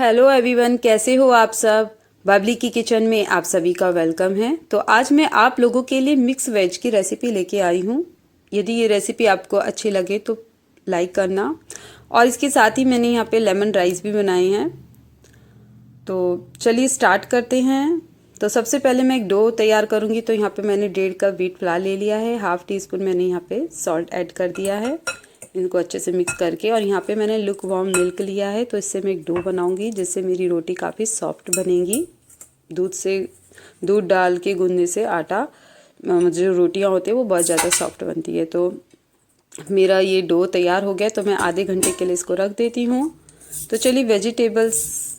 Hello everyone, कैसे हो आप सब। बबली की किचन में आप सभी का वेलकम है। तो आज मैं आप लोगों के लिए मिक्स वेज की रेसिपी लेके आई हूँ। यदि ये रेसिपी आपको अच्छी लगे तो लाइक करना। और इसके साथ ही मैंने यहाँ पे लेमन राइस भी बनाए हैं। तो चलिए स्टार्ट करते हैं। तो सबसे पहले मैं एक डो तैयार करूँगी। तो यहाँ पे मैंने 1.5 कप व्हीट फ्लावर ले लिया है। हाफ़ टी स्पून मैंने यहाँ पे सॉल्ट ऐड कर दिया है। इनको अच्छे से मिक्स करके, और यहाँ पे मैंने लुक वार्म मिल्क लिया है। तो इससे मैं एक डो बनाऊंगी जिससे मेरी रोटी काफ़ी सॉफ्ट बनेगी। दूध डाल के गूंदने से आटा जो रोटियां होती है वो बहुत ज़्यादा सॉफ्ट बनती है। तो मेरा ये डो तैयार हो गया, तो मैं आधे घंटे के लिए इसको रख देती हूँ। तो चलिए वेजिटेबल्स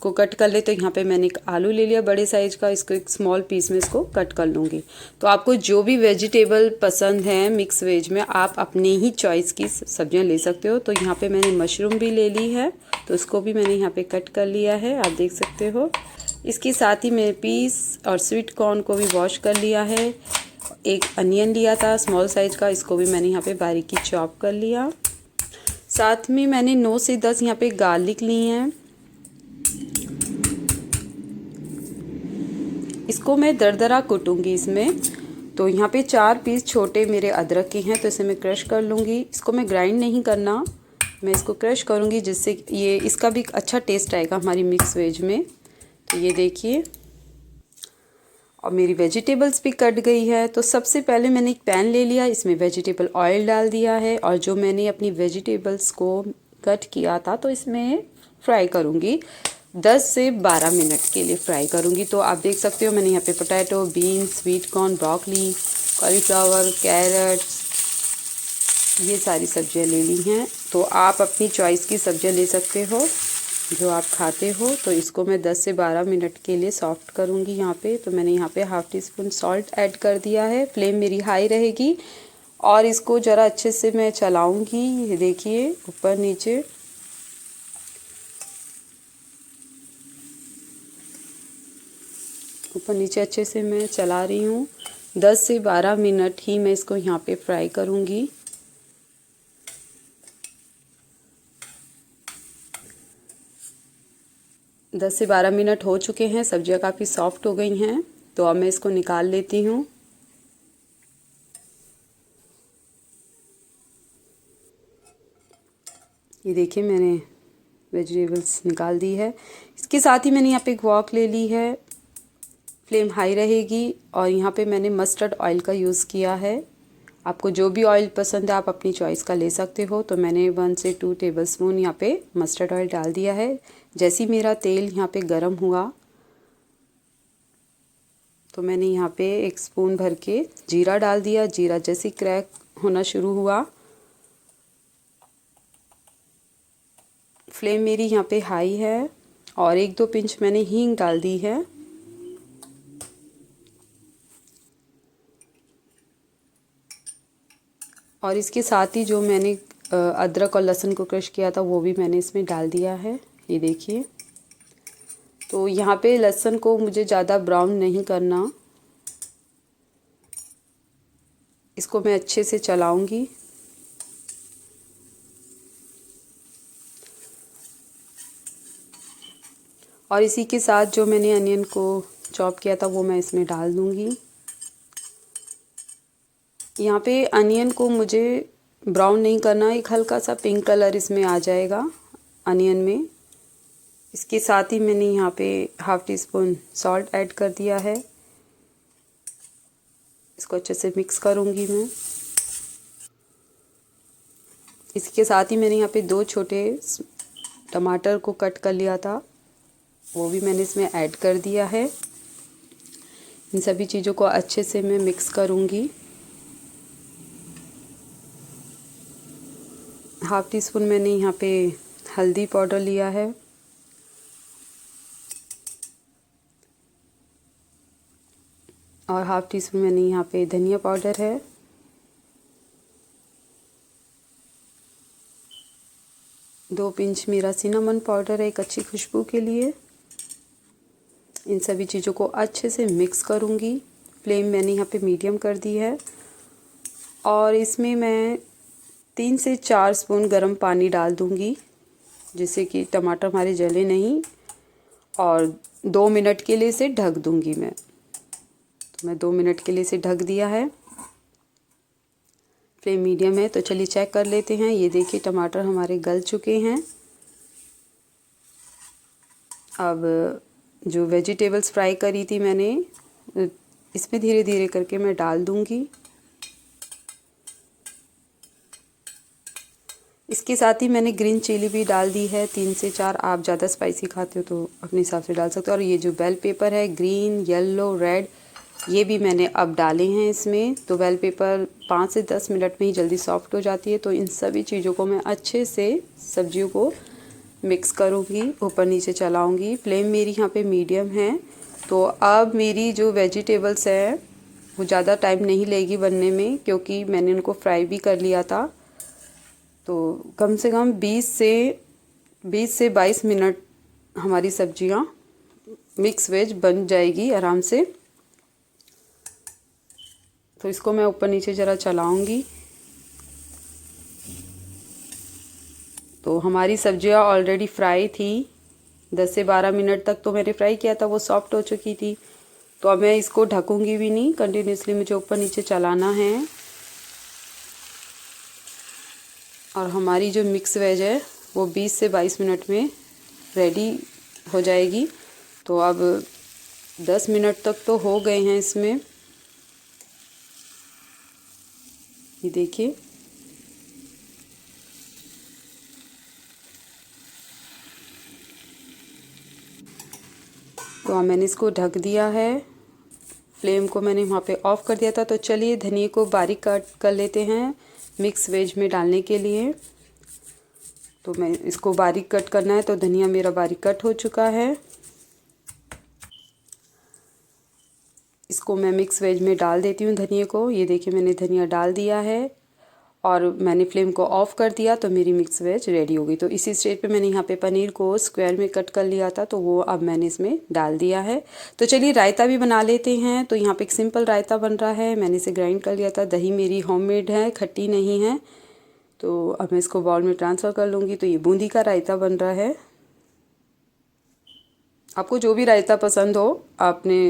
को कट कर ले। तो यहाँ पे मैंने एक आलू ले लिया बड़े साइज का। इसको एक स्मॉल पीस में इसको कट कर लूँगी। तो आपको जो भी वेजिटेबल पसंद है मिक्स वेज में, आप अपनी ही चॉइस की सब्जियां ले सकते हो। तो यहाँ पे मैंने मशरूम भी ले ली है, तो उसको भी मैंने यहाँ पे कट कर लिया है, आप देख सकते हो। इसके साथ ही मैंने पीस और स्वीट कॉर्न को भी वॉश कर लिया है। एक अनियन लिया था स्मॉल साइज का, इसको भी मैंने यहाँ पे बारीकी चॉप कर लिया। साथ में मैंने 9 से 10 यहाँ पे गार्लिक ली हैं। इसको मैं दरदरा कूटूंगी इसमें। तो यहाँ पे 4 पीस छोटे मेरे अदरक के हैं, तो इसे मैं क्रश कर लूँगी। इसको मैं ग्राइंड नहीं करना, मैं इसको क्रश करूँगी जिससे ये इसका भी अच्छा टेस्ट आएगा हमारी मिक्स वेज में। तो ये देखिए, और मेरी वेजिटेबल्स भी कट गई है। तो सबसे पहले मैंने एक पैन ले लिया, इसमें वेजिटेबल ऑयल डाल दिया है, और जो मैंने अपनी वेजिटेबल्स को कट किया था तो इसमें फ्राई करूँगी। 10 से 12 मिनट के लिए फ्राई करूँगी। तो आप देख सकते हो मैंने यहाँ पे potato, beans, sweet corn, broccoli, cauliflower, carrot, ये सारी सब्जियाँ ले ली हैं। तो आप अपनी चॉइस की सब्जियाँ ले सकते हो जो आप खाते हो। तो इसको मैं 10 से 12 मिनट के लिए सॉफ्ट करूँगी यहाँ पे। तो मैंने यहाँ पे half tea spoon salt add कर दिया है। फ्लेम मेरी हाई रहेगी और इसको ज़रा अच्छे से मैं चलाऊँगी। ये देखिए, ऊपर नीचे अच्छे से मैं चला रही हूँ। 10 से 12 मिनट ही मैं इसको यहाँ पे फ्राई करूँगी। दस से 12 मिनट हो चुके हैं, सब्जियाँ काफ़ी सॉफ्ट हो गई हैं। तो अब मैं इसको निकाल लेती हूँ। ये देखिए, मैंने वेजिटेबल्स निकाल दी है। इसके साथ ही मैंने यहाँ पे एक वॉक ले ली है। फ्लेम हाई रहेगी, और यहाँ पे मैंने मस्टर्ड ऑयल का यूज़ किया है। आपको जो भी ऑयल पसंद है आप अपनी चॉइस का ले सकते हो। तो मैंने 1 से 2 टेबलस्पून यहाँ पे मस्टर्ड ऑयल डाल दिया है। जैसे ही मेरा तेल यहाँ पे गर्म हुआ तो मैंने यहाँ पे 1 स्पून भर के जीरा डाल दिया। जीरा जैसे क्रैक होना शुरू हुआ, फ्लेम मेरी यहाँ पे हाई है, और 1-2 पिंच मैंने हींग डाल दी है। और इसके साथ ही जो मैंने अदरक और लहसुन को क्रश किया था वो भी मैंने इसमें डाल दिया है। ये देखिए, तो यहाँ पे लहसुन को मुझे ज़्यादा ब्राउन नहीं करना, इसको मैं अच्छे से चलाऊंगी। और इसी के साथ जो मैंने अनियन को चॉप किया था वो मैं इसमें डाल दूंगी। यहाँ पे अनियन को मुझे ब्राउन नहीं करना, एक हल्का सा पिंक कलर इसमें आ जाएगा अनियन में। इसके साथ ही मैंने यहाँ पे half tea spoon salt add कर दिया है। इसको अच्छे से मिक्स करूँगी मैं। इसके साथ ही मैंने यहाँ पे 2 छोटे टमाटर को कट कर लिया था, वो भी मैंने इसमें ऐड कर दिया है। इन सभी चीज़ों को अच्छे से मैं मिक्स करूँगी। हाफ़ टी स्पून मैंने यहाँ पे हल्दी पाउडर लिया है, और हाफ़ टी स्पून मैंने यहाँ पे धनिया पाउडर है। दो पिंच मेरा सिनेमन पाउडर है एक अच्छी खुशबू के लिए। इन सभी चीज़ों को अच्छे से मिक्स करूँगी। फ्लेम मैंने यहाँ पे मीडियम कर दी है, और इसमें मैं 3 से 4 स्पून गर्म पानी डाल दूँगी, जिससे कि टमाटर हमारे जले नहीं। और 2 मिनट के लिए इसे ढक दूंगी मैं। तो मैं 2 मिनट के लिए इसे ढक दिया है। फ्लेम मीडियम है। तो चलिए चेक कर लेते हैं। ये देखिए टमाटर हमारे गल चुके हैं। अब जो वेजिटेबल्स फ्राई करी थी मैंने, इसमें धीरे धीरे करके मैं डाल दूंगी। इसके साथ ही मैंने ग्रीन चिली भी डाल दी है, 3 से 4। आप ज़्यादा स्पाइसी खाते हो तो अपने हिसाब से डाल सकते हो। और ये जो बेल पेपर है, ग्रीन, येलो, रेड, ये भी मैंने अब डाले हैं इसमें। तो बेल पेपर 5 से 10 मिनट में ही जल्दी सॉफ्ट हो जाती है। तो इन सभी चीज़ों को मैं अच्छे से सब्जियों को मिक्स करूँगी, ऊपर नीचे चलाऊँगी। फ्लेम मेरी यहाँ पे मीडियम है। तो अब मेरी जो वेजिटेबल्स है वो ज़्यादा टाइम नहीं लेगी बनने में, क्योंकि मैंने उनको फ्राई भी कर लिया था। तो कम से कम 20 से 22 मिनट हमारी सब्जियां मिक्स वेज बन जाएगी आराम से। तो इसको मैं ऊपर नीचे ज़रा चलाऊंगी। तो हमारी सब्जियां ऑलरेडी फ्राई थी, 10 से 12 मिनट तक तो मैंने फ्राई किया था, वो सॉफ्ट हो चुकी थी। तो अब मैं इसको ढकूंगी भी नहीं, कंटिन्यूसली मुझे ऊपर नीचे चलाना है। और हमारी जो मिक्स वेज है वो 20 से 22 मिनट में रेडी हो जाएगी। तो अब 10 मिनट तक तो हो गए हैं इसमें। ये देखिए, तो अब मैंने इसको ढक दिया है। फ्लेम को मैंने वहाँ पे ऑफ कर दिया था। तो चलिए धनिया को बारीक कट कर लेते हैं मिक्स वेज में डालने के लिए। तो मैं इसको बारीक कट करना है। तो धनिया मेरा बारीक कट हो चुका है। इसको मैं मिक्स वेज में डाल देती हूँ धनिया को। ये देखिए मैंने धनिया डाल दिया है और मैंने फ्लेम को ऑफ कर दिया। तो मेरी मिक्स वेज रेडी हो गई। तो इसी स्टेज पे मैंने यहाँ पे पनीर को स्क्वायर में कट कर लिया था, तो वो अब मैंने इसमें डाल दिया है। तो चलिए रायता भी बना लेते हैं। तो यहाँ पे एक सिंपल रायता बन रहा है, मैंने इसे ग्राइंड कर लिया था। दही मेरी होममेड है, खट्टी नहीं है। तो अब मैं इसको बाउल में ट्रांसफ़र कर लूँगी। तो ये बूंदी का रायता बन रहा है। आपको जो भी रायता पसंद हो आपने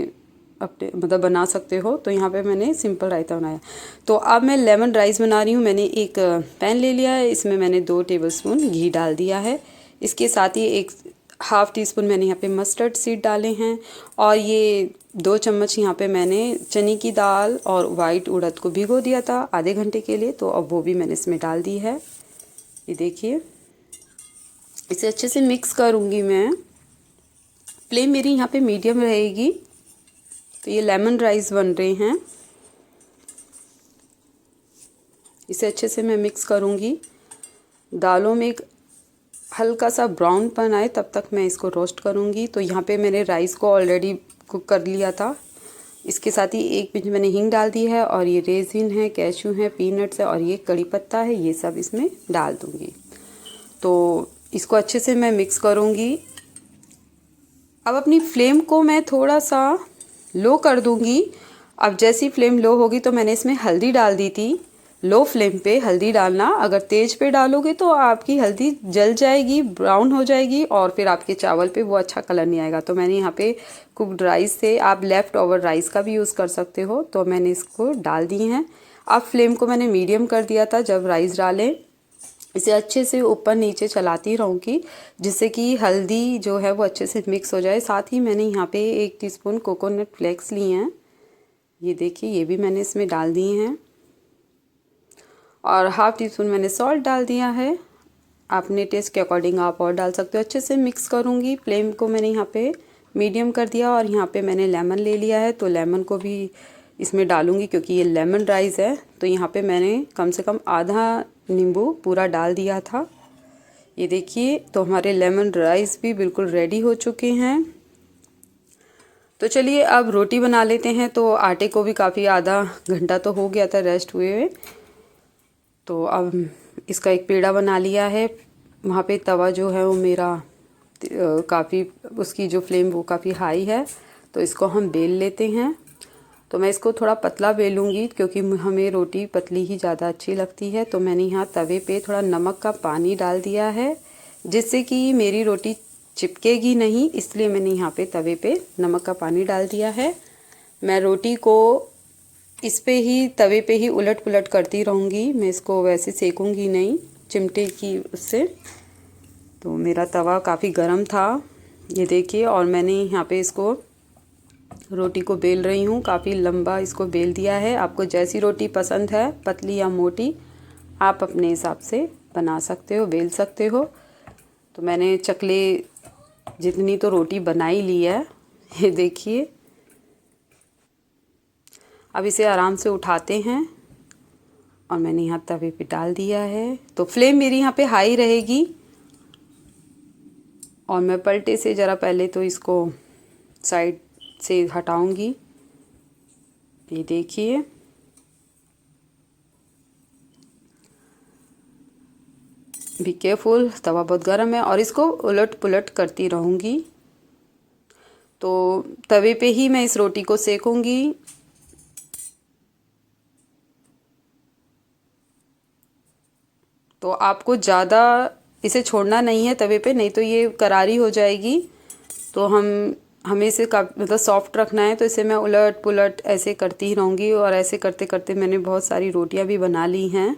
अपने मतलब बना सकते हो। तो यहाँ पे मैंने सिंपल रायता बनाया। तो अब मैं लेमन राइस बना रही हूँ। मैंने एक पैन ले लिया है, इसमें मैंने 2 टेबलस्पून घी डाल दिया है। इसके साथ ही एक हाफ़ टी स्पून मैंने यहाँ पे मस्टर्ड सीड डाले हैं। और ये 2 चम्मच यहाँ पे मैंने चने की दाल और वाइट उड़द को भिगो दिया था आधे घंटे के लिए। तो अब वो भी मैंने इसमें डाल दी है। ये देखिए, इसे अच्छे से मिक्स करूँगी मैं। फ्लेम मेरी यहाँ पे मीडियम रहेगी। तो ये लेमन राइस बन रहे हैं। इसे अच्छे से मैं मिक्स करूँगी। दालों में एक हल्का सा ब्राउनपन आए तब तक मैं इसको रोस्ट करूँगी। तो यहाँ पे मैंने राइस को ऑलरेडी कुक कर लिया था। इसके साथ ही 1 पिंच मैंने हींग डाल दी है। और ये रेजिन है, कैशू है, पीनट्स है और ये कड़ी पत्ता है, ये सब इसमें डाल दूँगी। तो इसको अच्छे से मैं मिक्स करूँगी। अब अपनी फ्लेम को मैं थोड़ा सा लो कर दूंगी। अब जैसी फ्लेम लो होगी तो मैंने इसमें हल्दी डाल दी थी। लो फ्लेम पे हल्दी डालना, अगर तेज पे डालोगे तो आपकी हल्दी जल जाएगी, ब्राउन हो जाएगी और फिर आपके चावल पे वो अच्छा कलर नहीं आएगा। तो मैंने यहाँ पे कुक्ड राइस से, आप लेफ़्ट ओवर राइस का भी यूज़ कर सकते हो, तो मैंने इसको डाल दी हैं। अब फ्लेम को मैंने मीडियम कर दिया था जब राइस डालें। इसे अच्छे से ऊपर नीचे चलाती रहूँगी जिससे कि हल्दी जो है वो अच्छे से मिक्स हो जाए। साथ ही मैंने यहाँ पे 1 टीस्पून कोकोनट फ्लेक्स लिए हैं। ये देखिए, ये भी मैंने इसमें डाल दिए हैं। और हाफ़ टी स्पून मैंने सॉल्ट डाल दिया है। अपने टेस्ट के अकॉर्डिंग आप और डाल सकते हो। अच्छे से मिक्स करूँगी। फ्लेम को मैंने यहाँ पे मीडियम कर दिया। और यहाँ पे मैंने लेमन ले लिया है, तो लेमन को भी इसमें डालूँगी क्योंकि ये लेमन राइस है। तो यहाँ पे मैंने कम से कम आधा नींबू पूरा डाल दिया था। ये देखिए, तो हमारे लेमन राइस भी बिल्कुल रेडी हो चुके हैं। तो चलिए अब रोटी बना लेते हैं। तो आटे को भी काफ़ी आधा घंटा तो हो गया था रेस्ट हुए हुए। तो अब इसका एक पेड़ा बना लिया है। वहाँ पे तवा जो है वो मेरा काफ़ी, उसकी जो फ्लेम वो काफ़ी हाई है। तो इसको हम बेल लेते हैं। तो मैं इसको थोड़ा पतला बेलूँगी क्योंकि हमें रोटी पतली ही ज़्यादा अच्छी लगती है। तो मैंने यहाँ तवे पे थोड़ा नमक का पानी डाल दिया है। जिससे कि मेरी रोटी चिपकेगी नहीं, इसलिए मैंने यहाँ पे तवे पे नमक का पानी डाल दिया है। मैं रोटी को इस पे ही तवे पे ही उलट पुलट करती रहूँगी, मैं इसको वैसे सेकूँगी नहीं चिमटे की उससे। तो मेरा तवा काफ़ी गर्म था, ये देखिए, और मैंने यहाँ पे इसको रोटी को बेल रही हूँ। काफ़ी लंबा इसको बेल दिया है। आपको जैसी रोटी पसंद है, पतली या मोटी, आप अपने हिसाब से बना सकते हो, बेल सकते हो। तो मैंने चकले जितनी तो रोटी बना ही ली है, ये देखिए। अब इसे आराम से उठाते हैं और मैंने यहाँ तवे पे डाल दिया है। तो फ्लेम मेरी यहाँ पे हाई रहेगी और मैं पलटे से ज़रा पहले तो इसको साइड से हटाऊंगी। ये देखिए, बी केयरफुल, तवा बहुत गर्म है और इसको उलट पुलट करती रहूँगी। तो तवे पे ही मैं इस रोटी को सेकूंगी। तो आपको ज़्यादा इसे छोड़ना नहीं है तवे पे, नहीं तो ये करारी हो जाएगी। तो हमें इसे मतलब सॉफ्ट रखना है, तो इसे मैं उलट पुलट ऐसे करती ही रहूँगी। और ऐसे करते करते मैंने बहुत सारी रोटियां भी बना ली हैं।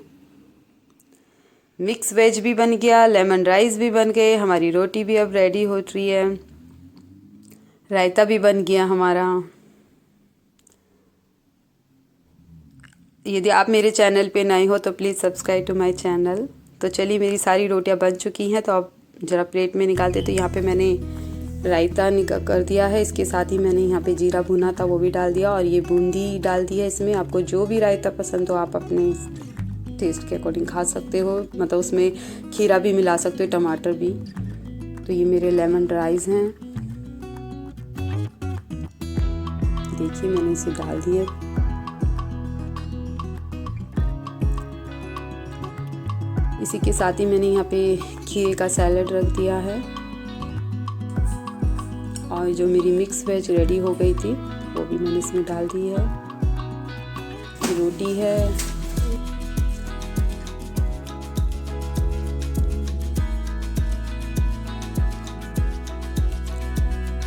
मिक्स वेज भी बन गया, लेमन राइस भी बन गए, हमारी रोटी भी अब रेडी हो रही है, रायता भी बन गया हमारा। यदि आप मेरे चैनल पे नए हो तो please subscribe to my channel. तो चलिए, मेरी सारी रोटियां बन चुकी हैं, तो अब ज़रा प्लेट में निकालते। तो यहाँ पे मैंने रायता निकाल कर दिया है, इसके साथ ही मैंने यहाँ पे जीरा भुना था वो भी डाल दिया, और ये बूंदी डाल दी है इसमें। आपको जो भी रायता पसंद हो आप अपने टेस्ट के अकॉर्डिंग खा सकते हो, मतलब उसमें खीरा भी मिला सकते हो, टमाटर भी। तो ये मेरे लेमन राइस हैं, देखिए मैंने इसे डाल दिए। इसी के साथ ही मैंने यहाँ पे खीरे का सैलेड रख दिया है, और जो मेरी मिक्स वेज रेडी हो गई थी वो भी मैंने इसमें डाल दी है। रोटी है,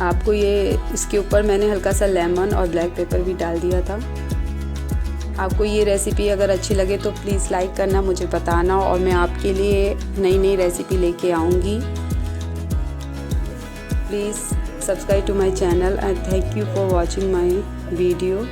आपको ये इसके ऊपर मैंने हल्का सा लेमन और ब्लैक पेपर भी डाल दिया था। आपको ये रेसिपी अगर अच्छी लगे तो प्लीज़ लाइक करना, मुझे बताना, और मैं आपके लिए नई नई रेसिपी लेके आऊँगी। Please subscribe to my channel and thank you for watching my video.